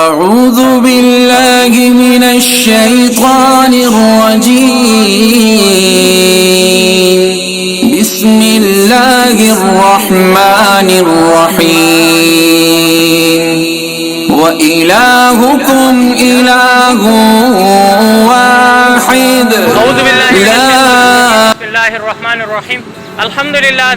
أعوذ بالله من الشيطان الرجيم بسم الله الرحمن الرحيم وإلهكم إله واحد أعوذ بالله بسم الله الرحمن الرحيم الحمدلله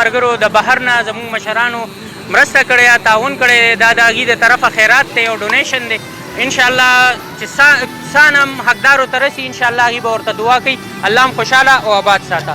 مرګرو د بهر نه زموږ مشرانو مرسته کړې تعاون کړي دا د هغې د طرفه خیرات دی او ډونیشن دی انشاءالله چې سان هم حقدارو ته رسي انشاءالله هغې به ورته دعا کوي الله هم خوشحاله او آباد ساته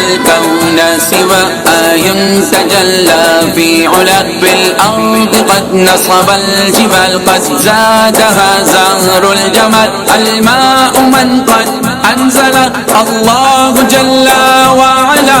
الكون سوى آي تجلى في علا بالأرض قد نصب الجبال قد زادها زهر الجمال الماء من قد أنزل الله جل وعلا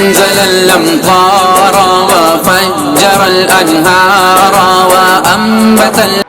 أنزل الأمطار وفجر الأنهار وأنبت